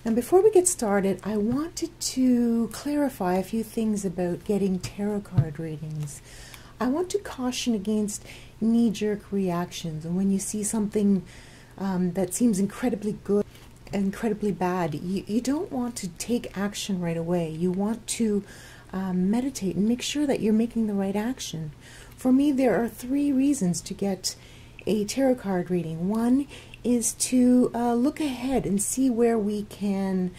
And before we get started, I wanted to clarify a few things about getting tarot card readings. I want to caution against knee-jerk reactions. And when you see something that seems incredibly good, incredibly bad, you don't want to take action right away. You want to meditate and make sure that you're making the right action. For me, there are 3 reasons to get a tarot card reading. One is to look ahead and see where we can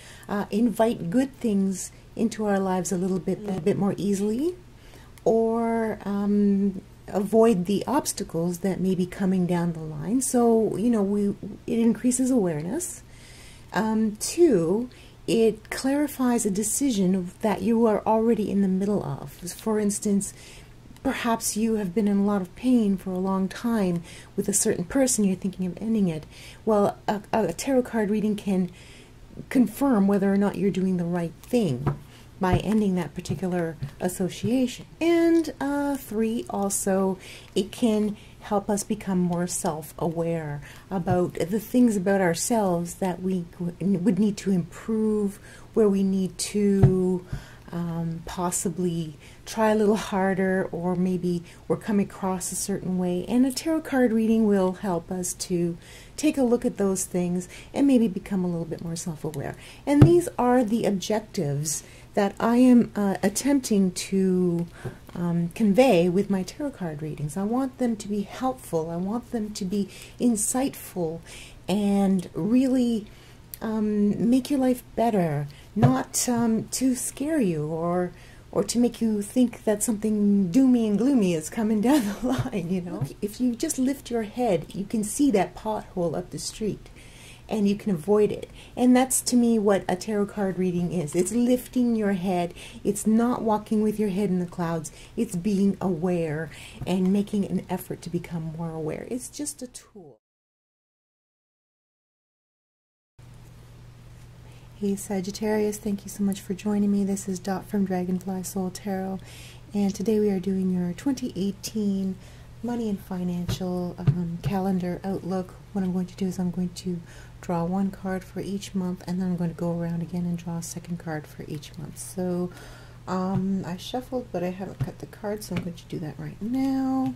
invite good things into our lives a bit more easily, or avoid the obstacles that may be coming down the line. So, you know, it increases awareness. 2, it clarifies a decision that you are already in the middle of. For instance, perhaps you have been in a lot of pain for a long time with a certain person, you're thinking of ending it. Well, a tarot card reading can confirm whether or not you're doing the right thing by ending that particular association. And 3, also, it can help us become more self-aware about the things about ourselves that we would need to improve, where we need to possibly try a little harder, or maybe we're coming across a certain way. And a tarot card reading will help us to take a look at those things and maybe become a little bit more self-aware. And these are the objectives that I am attempting to convey with my tarot card readings. I want them to be helpful. I want them to be insightful and really make your life better, not to scare you or to make you think that something doomy and gloomy is coming down the line, you know. If you just lift your head, you can see that pothole up the street and you can avoid it. And that's, to me, what a tarot card reading is. It's lifting your head. It's not walking with your head in the clouds. It's being aware and making an effort to become more aware. It's just a tool. Hey Sagittarius, thank you so much for joining me. This is Dot from Dragonfly Soul Tarot, and today we are doing your 2018 money and financial calendar outlook. What I'm going to do is I'm going to draw 1 card for each month, and then I'm going to go around again and draw a 2nd card for each month. So I shuffled, but I haven't cut the cards, so I'm going to do that right now.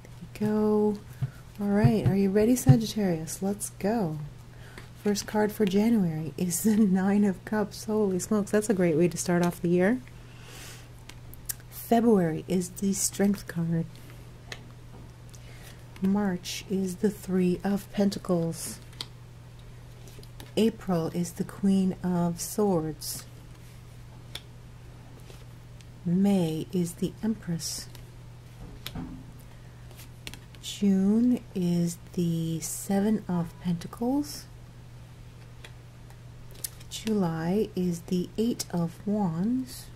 There you go. All right, are you ready, Sagittarius? Let's go. First card for January is the 9 of Cups. Holy smokes, that's a great way to start off the year. February is the Strength card. March is the 3 of Pentacles. April is the Queen of Swords. May is the Empress. June is the 7 of Pentacles. July is the 8 of Wands.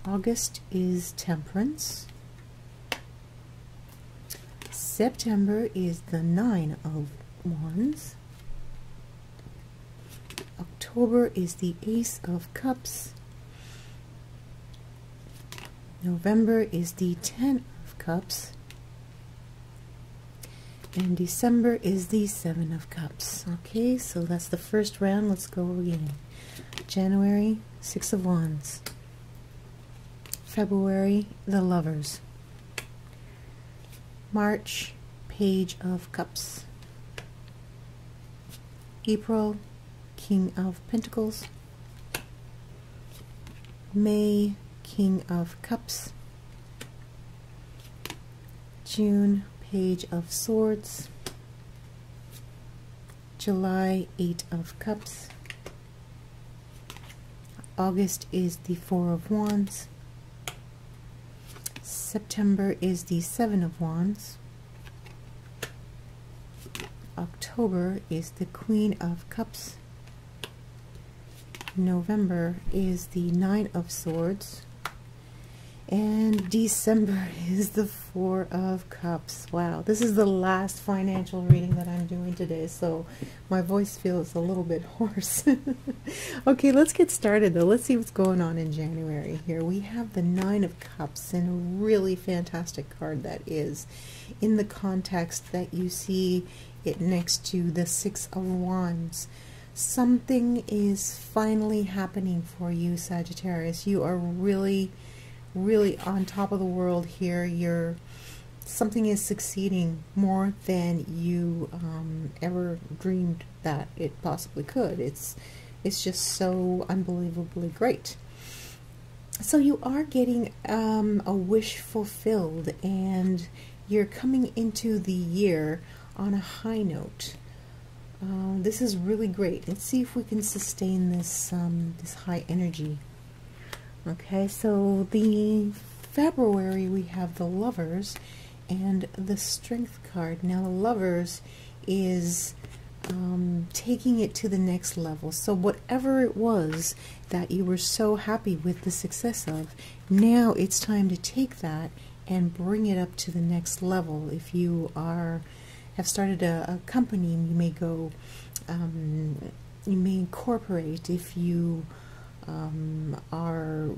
August is Temperance. September is the 9 of Wands. October is the Ace of Cups. November is the 10 of Cups. And December is the 7 of Cups. Okay, so that's the first round. Let's go again. January, 6 of Wands. February, the Lovers. March, Page of Cups. April, King of Pentacles. May, King of Cups. June, Page of Swords. July, 8 of Cups. August is the 4 of Wands. September is the 7 of Wands. October is the Queen of Cups. November is the 9 of Swords. And December is the 4 of Cups. Wow, this is the last financial reading that I'm doing today, so my voice feels a little bit hoarse. Okay, let's get started though. Let's see what's going on in January here. We have the 9 of Cups, and a really fantastic card that is, in the context that you see it next to the 6 of Wands. Something is finally happening for you, Sagittarius. You are really, really on top of the world here. Something is succeeding more than you ever dreamed that it possibly could. It's just so unbelievably great. So you are getting a wish fulfilled, and you're coming into the year on a high note. This is really great. Let's see if we can sustain this this high energy. Okay, so the February we have the Lovers and the Strength card. Now the Lovers is taking it to the next level. So whatever it was that you were so happy with the success of, now it's time to take that and bring it up to the next level. If you have started a company, you may go, you may incorporate. If you are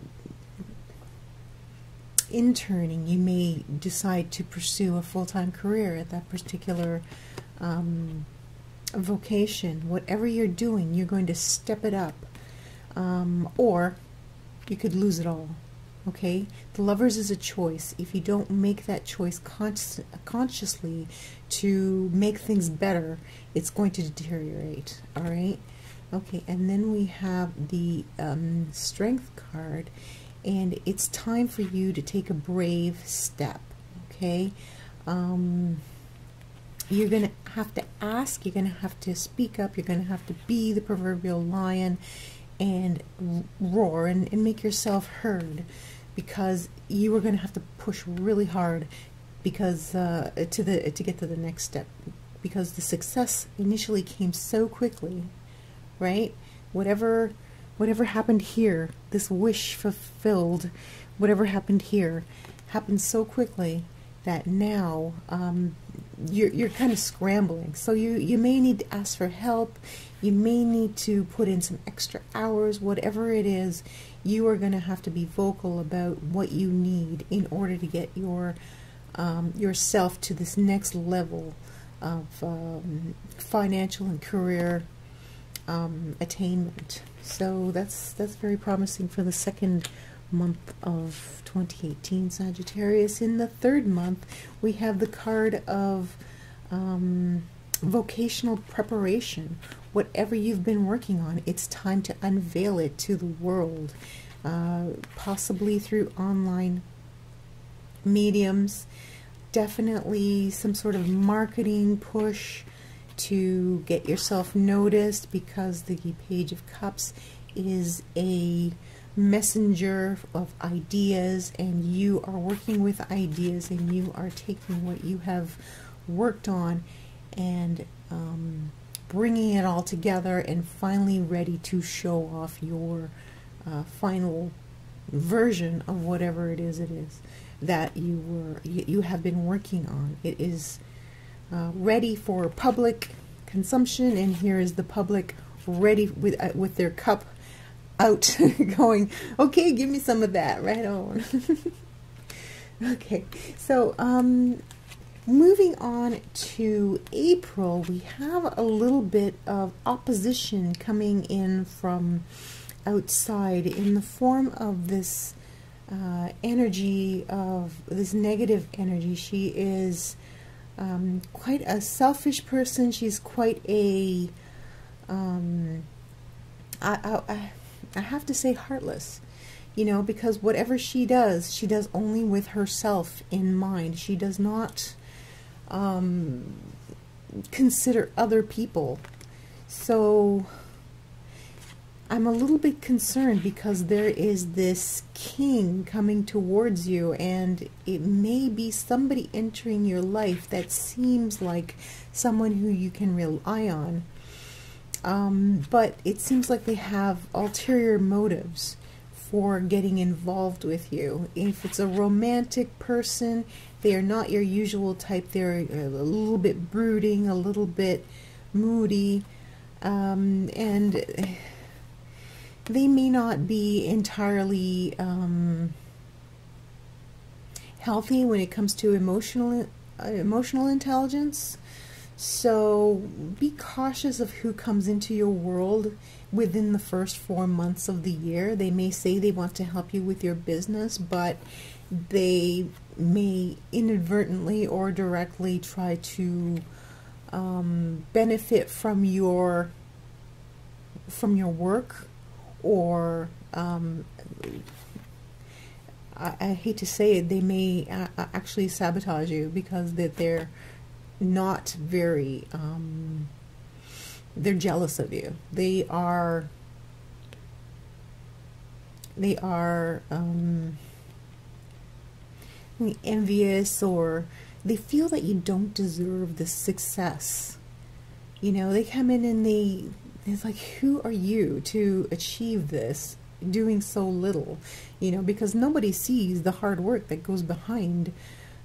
interning, you may decide to pursue a full-time career at that particular vocation. Whatever you're doing, you're going to step it up, or you could lose it all. Okay, the Lovers is a choice. If you don't make that choice consciously to make things better, it's going to deteriorate. All right. Okay, and then we have the Strength card, and it's time for you to take a brave step. Okay, you're going to have to ask. You're going to have to speak up. You're going to have to be the proverbial lion and roar and make yourself heard, because you are going to have to push really hard because to get to the next step, because the success initially came so quickly, right? Whatever happened here, this wish fulfilled, whatever happened here happened so quickly that now you're kind of scrambling. So you may need to ask for help. You may need to put in some extra hours. Whatever it is, you are going to have to be vocal about what you need in order to get yourself to this next level of financial and career attainment. So that's very promising for the second month of 2018, Sagittarius. In the third month, we have the card of vocational preparation. Whatever you've been working on, it's time to unveil it to the world, possibly through online mediums. Definitely some sort of marketing push to get yourself noticed, because the Page of Cups is a messenger of ideas, and you are working with ideas, and you are taking what you have worked on and bringing it all together and finally ready to show off your final version of whatever it is that you have been working on. It is ready for public consumption, and here is the public ready with their cup out going, okay, give me some of that, right on. Okay, so moving on to April, we have a little bit of opposition coming in from outside in the form of this energy, of this negative energy. She is quite a selfish person. She's quite a I have to say heartless, you know, because whatever she does only with herself in mind. She does not consider other people. So I'm a little bit concerned, because there is this king coming towards you, and it may be somebody entering your life that seems like someone who you can rely on. But it seems like they have ulterior motives for getting involved with you. If it's a romantic person, they are not your usual type. They're a little bit brooding, a little bit moody, and they may not be entirely healthy when it comes to emotional intelligence. So be cautious of who comes into your world within the first 4 months of the year. They may say they want to help you with your business, but they may inadvertently or directly try to benefit from your work, or I hate to say it, they may actually sabotage you because they're not very, they're jealous of you. They are envious, or they feel that you don't deserve the success. You know, they come in and it's like, who are you to achieve this, doing so little? You know, because nobody sees the hard work that goes behind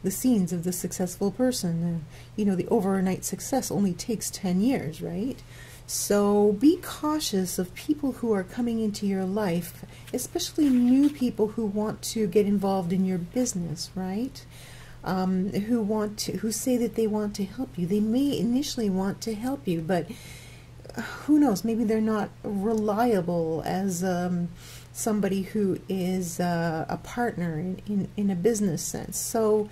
the scenes of the successful person. You know, the overnight success only takes 10 years, right? So be cautious of people who are coming into your life, especially new people who want to get involved in your business, right? Who say that they want to help you. They may initially want to help you, but who knows, maybe they're not reliable as somebody who is a partner in a business sense. So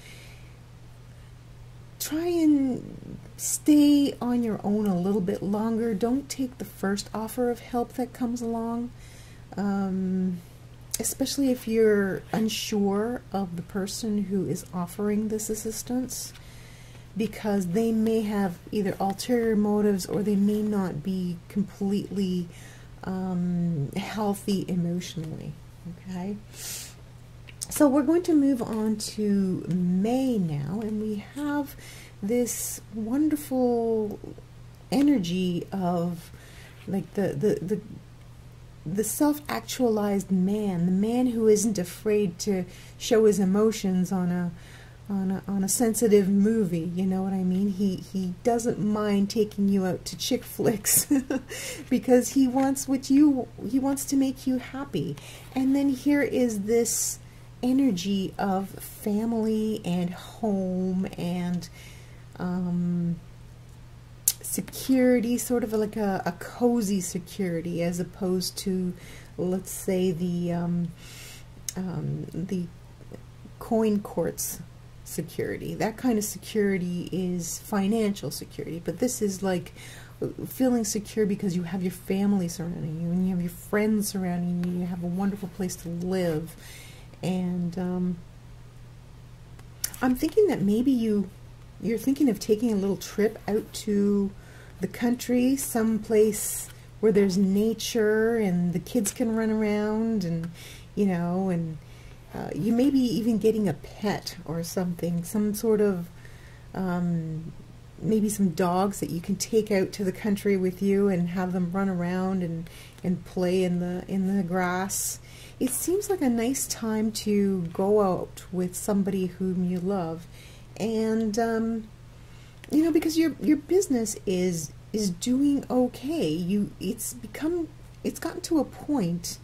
try and stay on your own a little bit longer. Don't take the first offer of help that comes along, especially if you're unsure of the person who is offering this assistance, because they may have either ulterior motives, or they may not be completely healthy emotionally. Okay, so we're going to move on to May now, and we have this wonderful energy of like the self-actualized man, the man who isn't afraid to show his emotions on a sensitive movie. You know what I mean? He doesn't mind taking you out to chick flicks because he wants to make you happy. And then here is this energy of family and home and security, sort of like a cozy security, as opposed to, let's say, the coin courts security. That kind of security is financial security, but this is like feeling secure because you have your family surrounding you, and you have your friends surrounding you, you have a wonderful place to live. And I'm thinking that maybe you're thinking of taking a little trip out to the country, someplace where there's nature and the kids can run around, and you know, and you may be even getting a pet or something, some sort of maybe some dogs that you can take out to the country with you and have them run around and play in the grass. It seems like a nice time to go out with somebody whom you love, and you know, because your business is doing okay. It's gotten to a point,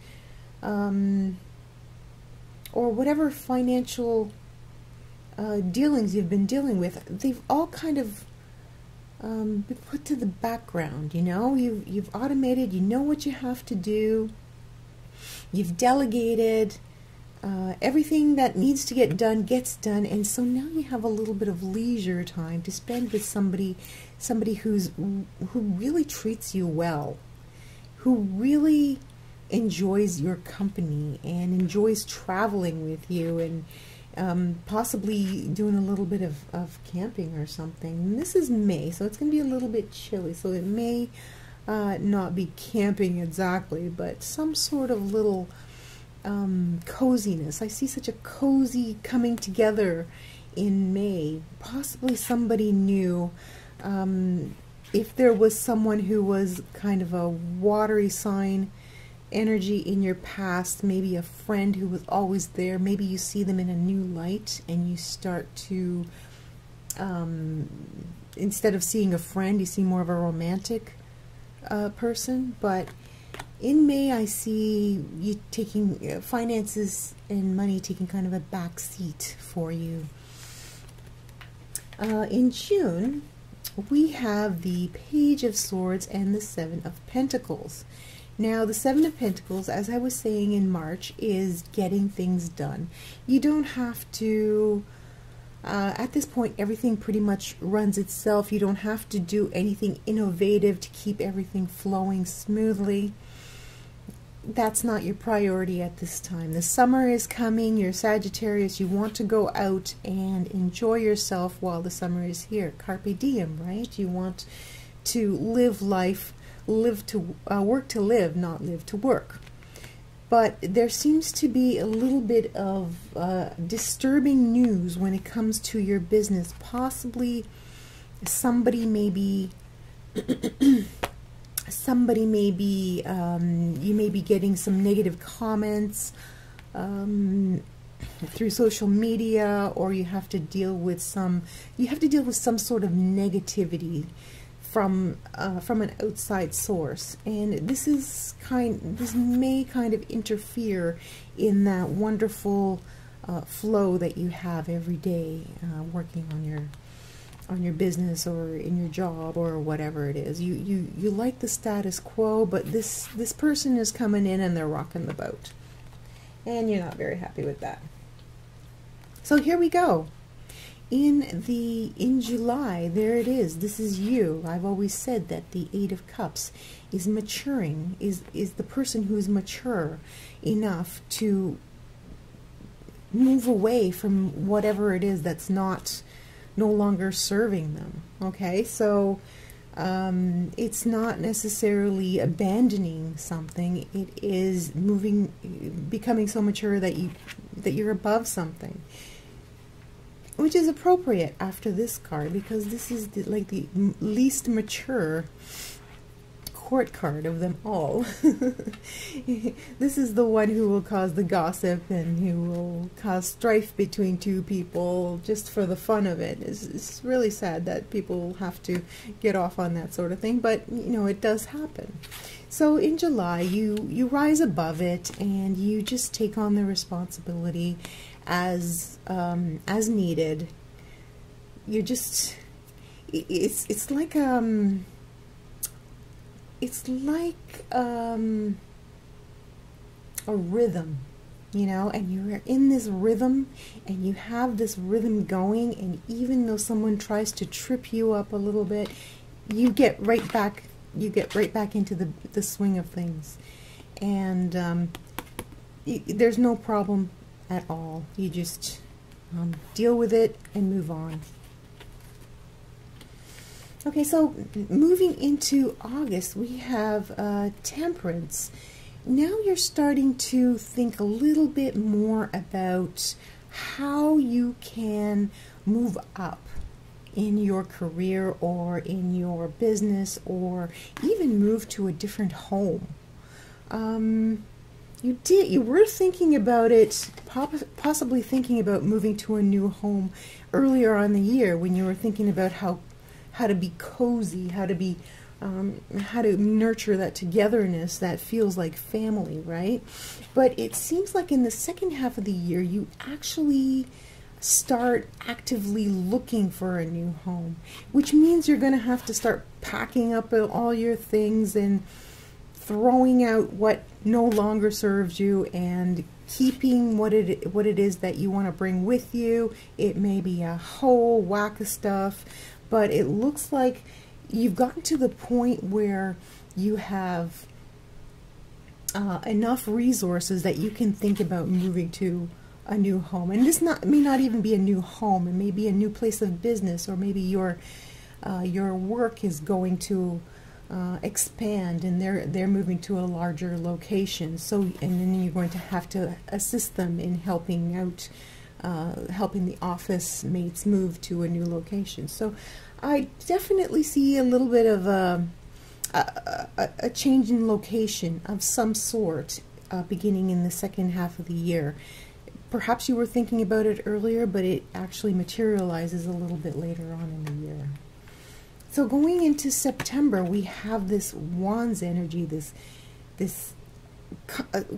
or whatever financial dealings you've been dealing with, they've all kind of been put to the background. You know, you've automated. You know what you have to do. You've delegated. Everything that needs to get done gets done, and so now you have a little bit of leisure time to spend with somebody who really treats you well, who really enjoys your company and enjoys traveling with you, and possibly doing a little bit of camping or something. And this is May, so it's going to be a little bit chilly, so it may not be camping exactly, but some sort of little coziness. I see such a cozy coming together in May. Possibly somebody new. If there was someone who was kind of a watery sign energy in your past, maybe a friend who was always there, maybe you see them in a new light and you start to, instead of seeing a friend, you see more of a romantic person. But in May, I see you taking finances and money taking kind of a back seat for you. In June, we have the Page of Swords and the Seven of Pentacles. Now, the Seven of Pentacles, as I was saying in March, is getting things done. You don't have to, at this point, everything pretty much runs itself. You don't have to do anything innovative to keep everything flowing smoothly. That's not your priority at this time. The summer is coming. You're Sagittarius. You want to go out and enjoy yourself while the summer is here. Carpe diem, right? You want to live life, work to live, not live to work. But there seems to be a little bit of disturbing news when it comes to your business. Possibly somebody may be you may be getting some negative comments through social media, or you have to deal with some sort of negativity from an outside source, and this may kind of interfere in that wonderful flow that you have every day working on your business or in your job or whatever it is. You like the status quo, but this person is coming in and they're rocking the boat, and you're not very happy with that. So here we go. In July, there it is. This is you. I've always said that the Eight of Cups is maturing, is the person who is mature enough to move away from whatever it is that's no longer serving them. Okay, so it's not necessarily abandoning something. It is becoming so mature that you're above something, which is appropriate after this card, because this is like the least mature court card of them all. This is the one who will cause the gossip and who will cause strife between two people just for the fun of it. It's really sad that people have to get off on that sort of thing, but you know, it does happen. So in July, you rise above it and you just take on the responsibility as needed. You're just, it's like a rhythm, you know, and you're in this rhythm and you have this rhythm going, and even though someone tries to trip you up a little bit, you get right back into the swing of things, and there's no problem at all. You just deal with it and move on. Okay, so moving into August, we have Temperance. Now you're starting to think a little bit more about how you can move up in your career or in your business, or even move to a different home. You were thinking about it, possibly thinking about moving to a new home earlier on the year, when you were thinking about how to be cozy, how to nurture that togetherness that feels like family, right? But it seems like in the second half of the year, you actually start actively looking for a new home, which means you're going to have to start packing up all your things and throwing out what no longer serves you and keeping what it is that you want to bring with you. It may be a whole whack of stuff, but it looks like you've gotten to the point where you have enough resources that you can think about moving to a new home. And this may not even be a new home. It may be a new place of business, or maybe your work is going to expand and they're moving to a larger location. So, and then you're going to have to assist them in helping out, helping the office mates move to a new location. So I definitely see a little bit of a change in location of some sort beginning in the second half of the year. Perhaps you were thinking about it earlier, but it actually materializes a little bit later on in the year. So going into September, we have this Wands energy,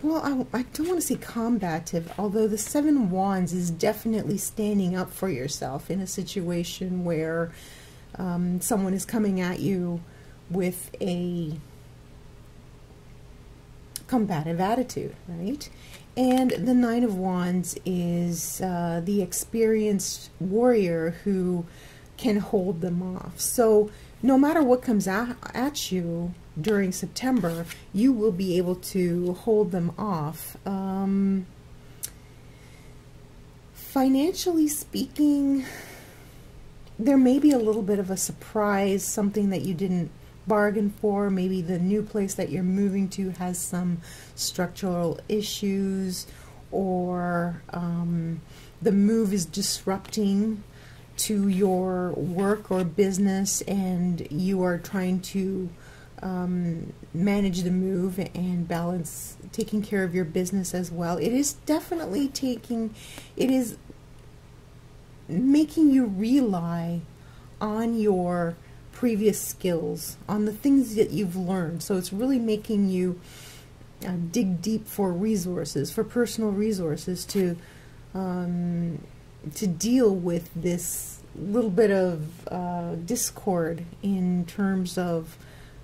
well, I don't want to say combative, although the Seven Wands is definitely standing up for yourself in a situation where someone is coming at you with a combative attitude, right? And the Nine of Wands is the experienced warrior who can hold them off. So no matter what comes at you during September, you will be able to hold them off. Financially speaking, there may be a little bit of a surprise, something that you didn't bargain for. Maybe the new place that you're moving to has some structural issues, or the move is disrupting to your work or business, and you are trying to manage the move and balance taking care of your business as well. It is definitely making you rely on your previous skills, on the things that you've learned. So it's really making you dig deep for resources, for personal resources to deal with this little bit of discord in terms of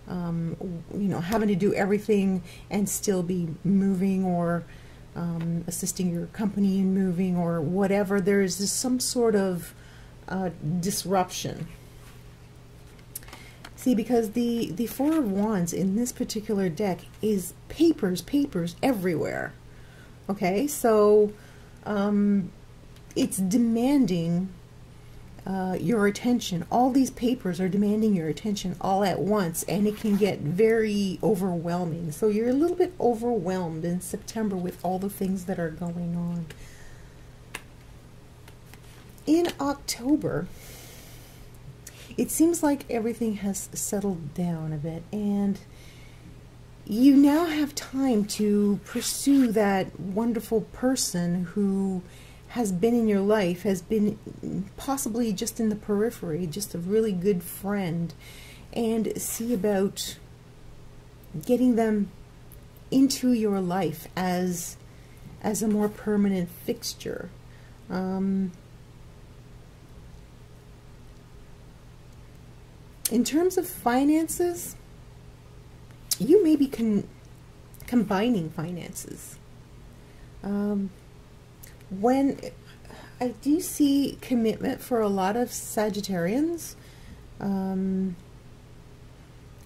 you know, having to do everything and still be moving, or assisting your company in moving, or whatever. There is just some sort of disruption. See, because the Four of Wands in this particular deck is papers everywhere. Okay, so it's demanding your attention. All these papers are demanding your attention all at once, and it can get very overwhelming. So you're a little bit overwhelmed in September with all the things that are going on. In October, it seems like everything has settled down a bit, and you now have time to pursue that wonderful person who has been in your life, has been possibly just in the periphery, just a really good friend, and see about getting them into your life as a more permanent fixture. In terms of finances, you may be combining finances. When I do see commitment for a lot of Sagittarians,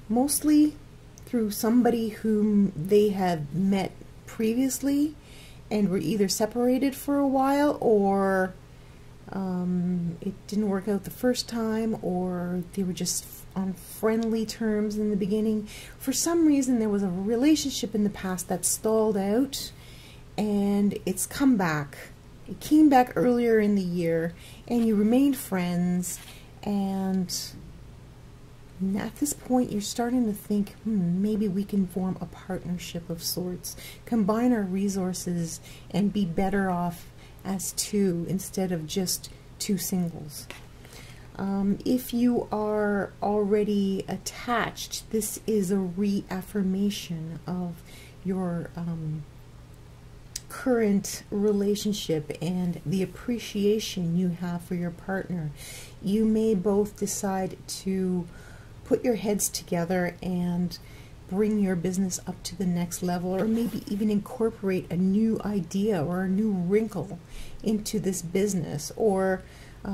mostly through somebody whom they have met previously and were either separated for a while, or it didn't work out the first time, or they were just on friendly terms in the beginning. For some reason, there was a relationship in the past that stalled out, and it's come back. It came back earlier in the year, and you remained friends, and at this point you're starting to think, maybe we can form a partnership of sorts, combine our resources, and be better off as two instead of just two singles. If you are already attached, this is a reaffirmation of your current relationship and the appreciation you have for your partner. You may both decide to put your heads together and bring your business up to the next level, or maybe even incorporate a new idea or a new wrinkle into this business, or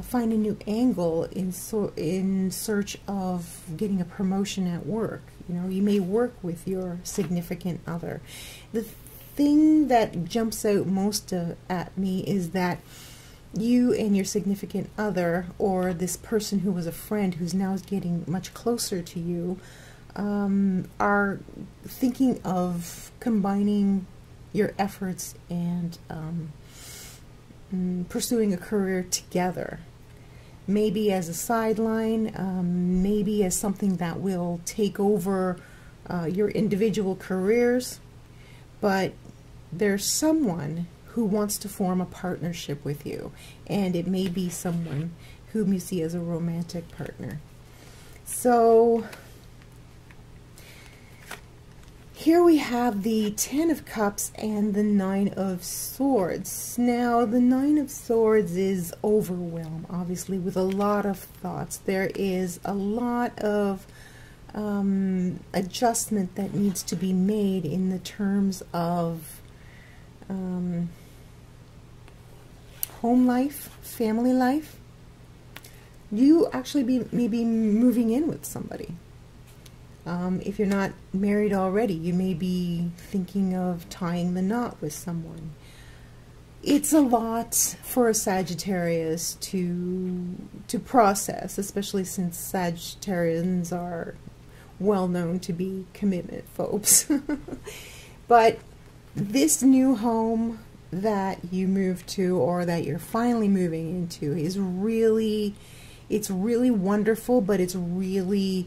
find a new angle in search of getting a promotion at work. You know, you may work with your significant other. The thing that jumps out most at me is that you and your significant other, or this person who was a friend who's now getting much closer to you, are thinking of combining your efforts and pursuing a career together. Maybe as a sideline, maybe as something that will take over your individual careers, but there's someone who wants to form a partnership with you, and it may be someone whom you see as a romantic partner. So Here we have the Ten of Cups and the Nine of Swords. Now, the Nine of Swords is overwhelmed, obviously, with a lot of thoughts. There is a lot of adjustment that needs to be made in the terms of home life, family life. You actually may be moving in with somebody. If you're not married already, you may be thinking of tying the knot with someone. It's a lot for a Sagittarius to process, especially since Sagittarians are well known to be commitment phobes. But this new home that you move to, or that you're finally moving into, is really, it's really wonderful, but it's really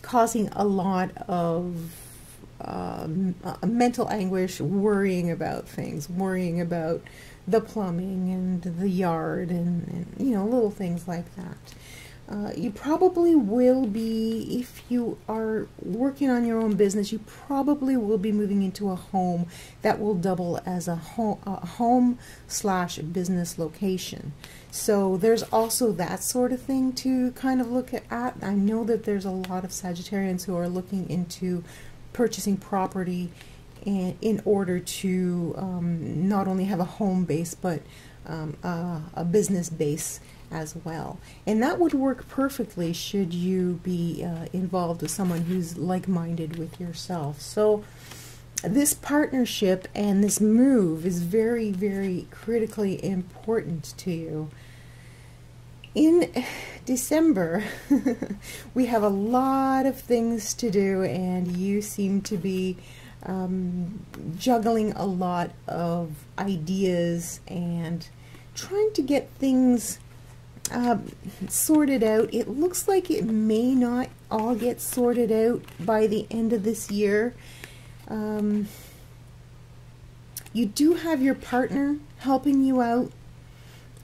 causing a lot of mental anguish, worrying about things, worrying about the plumbing and the yard and you know, little things like that. You probably will be, if you are working on your own business, you probably will be moving into a home that will double as a home slash business location. So there's also that sort of thing to kind of look at. I know that there's a lot of Sagittarians who are looking into purchasing property and in order to not only have a home base, but a business base as well. And that would work perfectly should you be involved with someone who's like-minded with yourself. So this partnership and this move is very, very critically important to you. In December, we have a lot of things to do, and you seem to be juggling a lot of ideas and trying to get things sorted out. It looks like it may not all get sorted out by the end of this year. You do have your partner helping you out,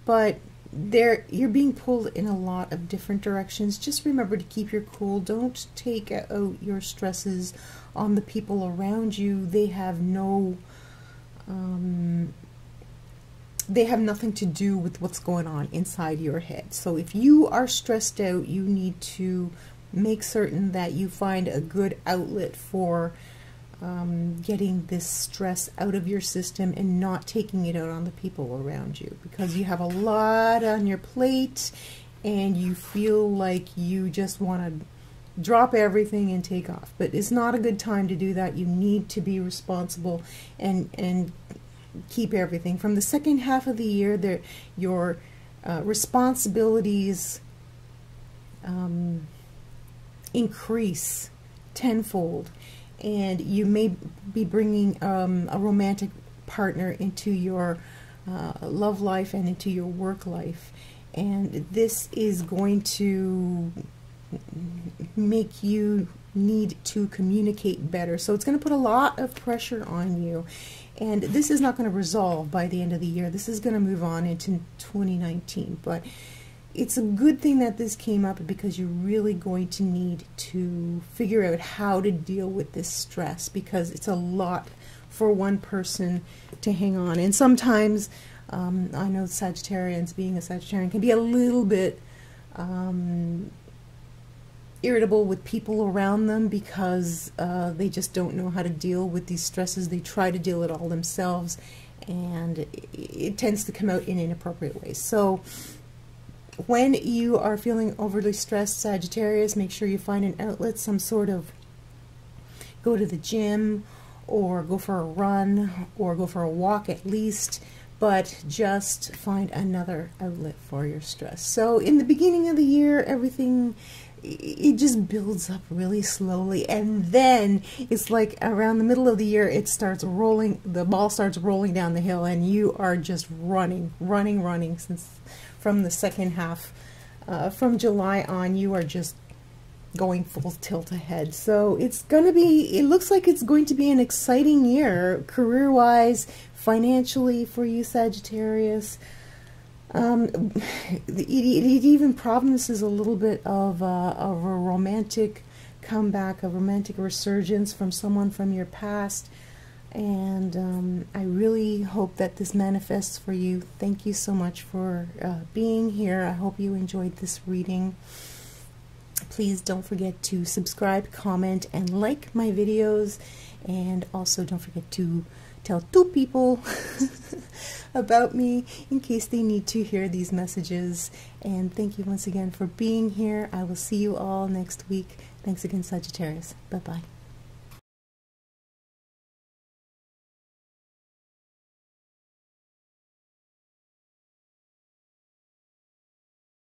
but you're being pulled in a lot of different directions. Just remember to keep your cool. Don't take out your stresses on the people around you. They have no they have nothing to do with what's going on inside your head. So if you are stressed out, you need to make certain that you find a good outlet for getting this stress out of your system and not taking it out on the people around you, because you have a lot on your plate and you feel like you just want to drop everything and take off. But it's not a good time to do that. You need to be responsible and keep everything. From the second half of the year, your responsibilities increase tenfold, and you may be bringing a romantic partner into your love life and into your work life, and this is going to make you need to communicate better. So it's going to put a lot of pressure on you, and this is not going to resolve by the end of the year. This is going to move on into 2019, but it's a good thing that this came up, because you're really going to need to figure out how to deal with this stress, because it's a lot for one person to hang on. And sometimes I know Sagittarians, being a Sagittarian, can be a little bit irritable with people around them, because they just don't know how to deal with these stresses. They try to deal it all themselves, and it tends to come out in inappropriate ways. So when you are feeling overly stressed, Sagittarius, make sure you find an outlet, some sort of, go to the gym, or go for a run, or go for a walk at least, but just find another outlet for your stress. So in the beginning of the year, everything, it just builds up really slowly, and then it's like around the middle of the year, it starts rolling, the ball starts rolling down the hill, and you are just running since from the second half. From July on, you are just going full tilt ahead. So it's going to be, it looks like it's going to be an exciting year, career-wise, financially for you, Sagittarius. It even promises a little bit of a romantic comeback, a romantic resurgence from someone from your past. And I really hope that this manifests for you. Thank you so much for being here. I hope you enjoyed this reading. Please don't forget to subscribe, comment, and like my videos. And also don't forget to tell 2 people about me in case they need to hear these messages. And thank you once again for being here. I will see you all next week. Thanks again, Sagittarius. Bye-bye.